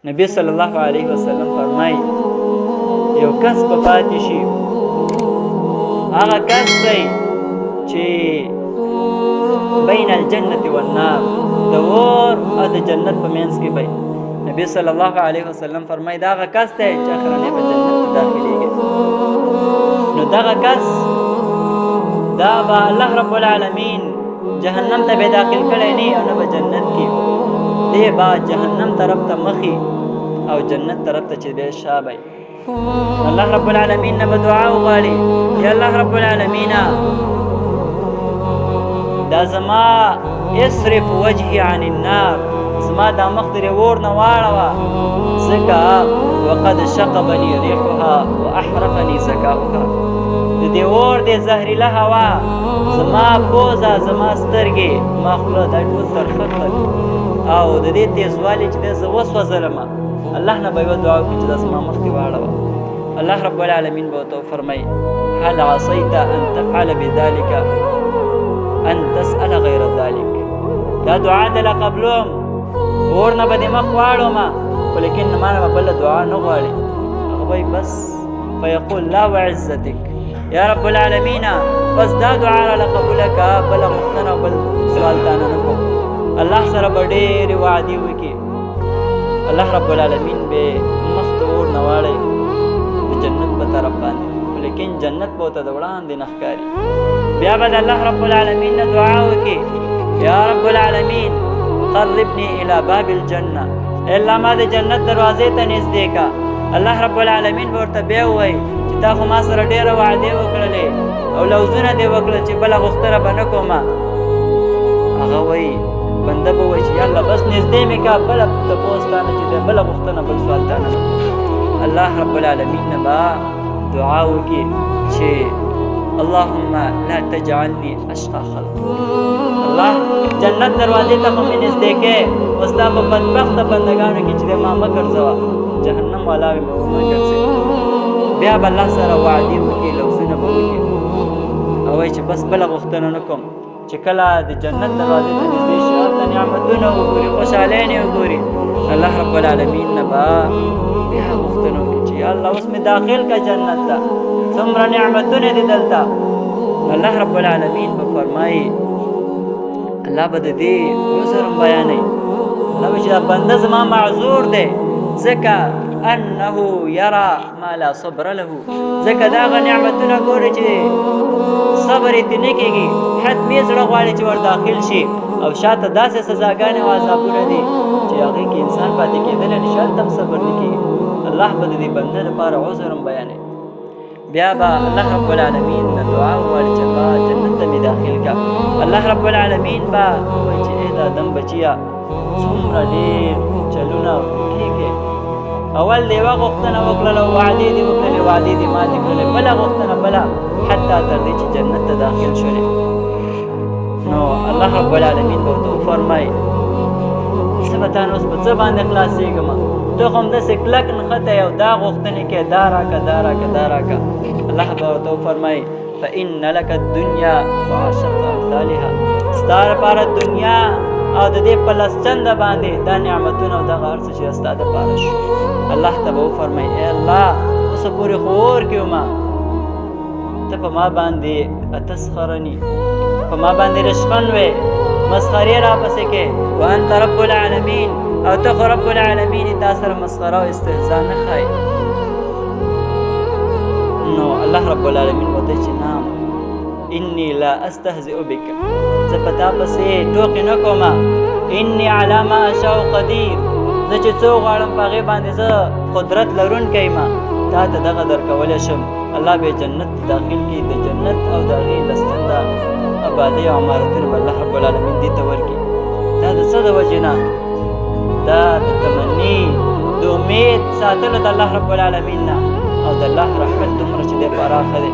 نبی صلی الله علیه وسلم فرمایي یو کس به پاتې شي، هغه کس دی چې بین الجنة والنار، د اور او د جنت په منځ کې دی. نبی صلی الله علیه وسلم فرمایي دا هغه کس دی چې اخرنی به جنت ته داخلیږي. نو دغه کس دا به الله رب العالمین جهنم ته به داخل کړی نه او نه به جنت کې، دی به جهنم طرف ته مخې او جنت طرف ته چې دی شابی. الله رب العالمین نه به دعا وغواړي، یا الله رب العالمین دا زما اصرف وجهي عن النار، زما دا مخ ترې اور نه واړوه، ځکه وقد شقبني ريحها واحرقني سکاؤها. د دې اور دې زهریله هوا زما پوزه، زما سترګې، ما خوله دا ټول ترخه کړل او د دې تیزوالي چې دی زه وسوځلمه. الله نه به یوه دعا وکړي چې دا زما مخ دې واړوه. الله رب العالمین به ورته وفرمایي هل عصیت ان تفعل بذلك ان تسأل غیر ذلك. دا دعا دې له قبلوم، اور نه به دې مخ واړومه، خو لیکن ما نه به بله دعا نه غواړي. هغه وایي بس فیقول لا وعزتک یا رب العالمین، بس دا دعا راله قبوله که، بله غوښتنه او بل سوال تانه نه کوم. الله سره به ډېرې وعدې وکړي. الله رب العالمین به مخ ته اور نه واړی د جنت په طرف باندې، لیکن جنت به ورته د وړاندې نه ښکاري. بیا به د الله رب العالمین نه دعا وکړي یا رب العالمین قربني الى باب الجنه، الا ما د جنت دروازې ته نږدې کا. الله رب العالمین به ورته بیا ووایي چې تا خو ما سره ډېره وعدې وکړلې او لوظونه دې وکړل چې بله غوښتنه به نه کومه. هغه وایي بنده به وایي چې یالله بس نږدې مې کا، بله تپوس تا نه چې دی بله غوښتنه بل سوال تا نه کوم. الله رب العالمین نه به دعا وکړي چې اللهم لا تجعلني اشقى خلق. الله جنت دروازې ته خو مې نږدې کې، خو ستا په بدبخته بندګانو کې چې دی ما مه ګرځوه، جهنم والاوې به ونه ګرځوي. بیا به الله سره وعدې وکړي، لوظونه به وکړي او وایي چې بس بله غوښتنه نه کوم. چې کله د جنت دروازې ته نږدې شي، هلته نعمتونه وګوري، خوشحالۍ وګوري، الله رب العالمین نه به بیا غوښتنه وکړي چې یا الله اوس مې داخل که جنت ته، څومره نعمتونه دي دلته. الله رب العالمین به فرمایي، الله به د دې عذر هم بیانوي. الله به چې دا بنده زما معذور دی ځکه انه یرا ما لا صبر له، ځکه دا هغه نعمتونه ګوري چې صبر یې ترې نه کېږي، حتمي زړه غواړي چې ور داخل شي، او شاته داسې سزاګانې او عذابونه دي چې هغې کې انسان پاتې کېدلی نه شي، هلته هم صبر نه کېږي. الله به د دې بنده لپاره عذر هم بیانوي. بیا به الله رب العالمین نه دعا وغواړي چې الله جنت ته مې داخل کا. الله رب العالمین به وایي چې ای د آدم بچیه څومره ډېر چلونه کېږي، اول دې یوه غوښتنه وکړله، وعدې دې وکړلې، وعدې دې ماتې کړلې، بله غوښتنه بله، حتی تر دې چې جنت ته داخل شولې. نو الله رب العالمین به ورته وفرمایي زه به تا نه اوس په څه باندې خلاصېږم، ته خو همداسې کلک نښتی او دا غوښتنې کوې، دا راکړه دا راکړه دا راکړه. الله به ورته وفرمایي فإن لك الدنیا وعشرة امثالها، ستا لپاره دنیا او د دې په لس چنده باندې دا نعمتونه او دغه هر څه چې ستا دپاره شو. الله ته به وفرمایي ای الله اوسه پورې خو اور کې ومه، ته په ما باندې اتسخرني، په ما باندې رشخن وې، مسخرې راپسې کې، وانت رب العالمین، او ته خو رب العالمین تا سره مسخره او استهزا نه ښایي. نو الله رب العالمین ورته چې نعم انی لا استهزئ بک، زه په تا پسې ټوکې نه کومه، انی علی ما اشاء قدیر، زه چې څه وغواړم په هغې باندې زه قدرت لرونکی یم، تا ته دغه درکولی شم. الله به جنت ته داخل کړي، د جنت او د هغې لس چنده آبادۍ او عمارتونه به الله رب العالمین دې ته ورکړي. دا د څه د وجې نه؟ دا د تمني د امید ساتلو د الله رب العالمین نه، او د الله رحمت دومره چې دی پراخه دی.